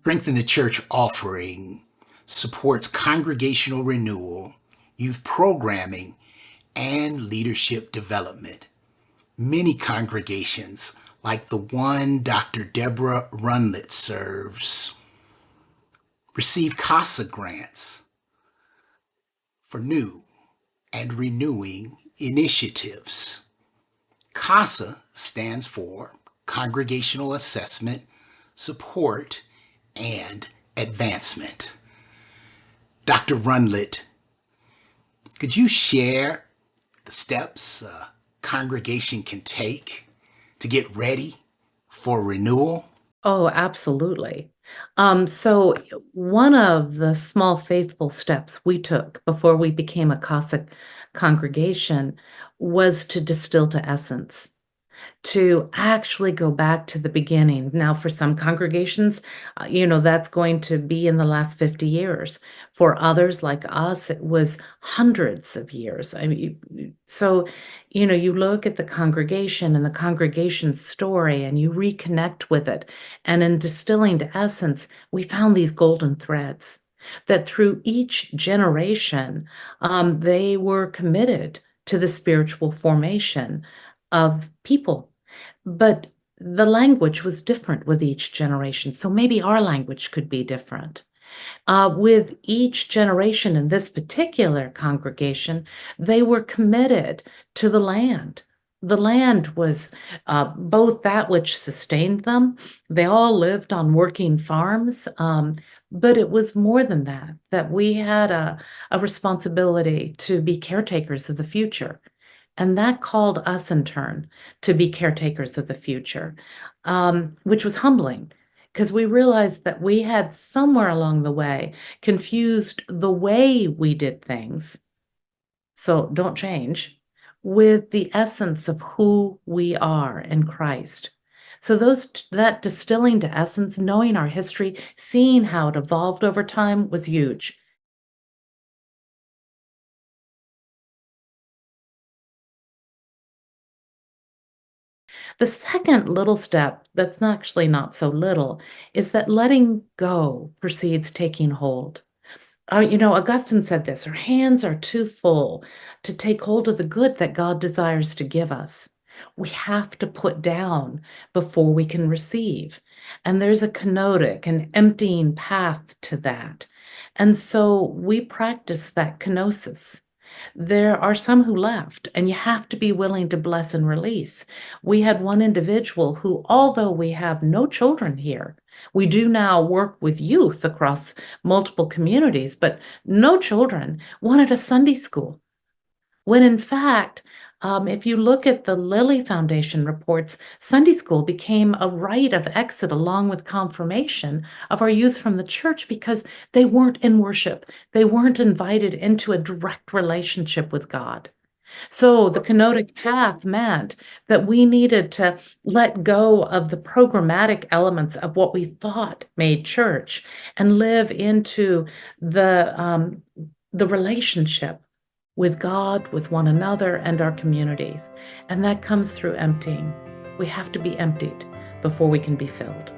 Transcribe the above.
Strengthen the Church offering supports congregational renewal, youth programming, and leadership development. Many congregations, like the one Dr. Deborah Runlet serves, receive CASA grants for new and renewing initiatives. CASA stands for Congregational Assessment, Support, and Advancement. Dr. Runlet, could you share the steps a congregation can take to get ready for renewal? Oh, absolutely. So one of the small faithful steps we took before we became a Cossack congregation was to distill to essence, to actually go back to the beginning. Now, for some congregations, that's going to be in the last 50 years. For others like us, it was hundreds of years. I mean, so, you look at the congregation and the congregation's story and you reconnect with it. And in distilling to essence, we found these golden threads that through each generation, they were committed to the spiritual formation of people. But the language was different with each generation. So maybe our language could be different. With each generation in this particular congregation, they were committed to the land. The land was both that which sustained them. They all lived on working farms, but it was more than that, that we had a responsibility to be caretakers of the future. And that called us in turn to be caretakers of the future, which was humbling because we realized that we had somewhere along the way confused the way we did things, so don't change, with the essence of who we are in Christ. So that distilling to essence, knowing our history, seeing how it evolved over time was huge. The second little step, that's actually not so little, is that letting go precedes taking hold. Augustine said this: our hands are too full to take hold of the good that God desires to give us. We have to put down before we can receive. And there's a kenotic, an emptying path to that. And so we practice that kenosis. There are some who left, and you have to be willing to bless and release. We had one individual who, although we have no children here, we do now work with youth across multiple communities, but no children, wanted a Sunday school. When in fact, if you look at the Lilly Foundation reports, Sunday school became a rite of exit along with confirmation of our youth from the church because they weren't in worship. They weren't invited into a direct relationship with God. So the kenotic path meant that we needed to let go of the programmatic elements of what we thought made church and live into the relationship with God, with one another, and our communities. And that comes through emptying. We have to be emptied before we can be filled.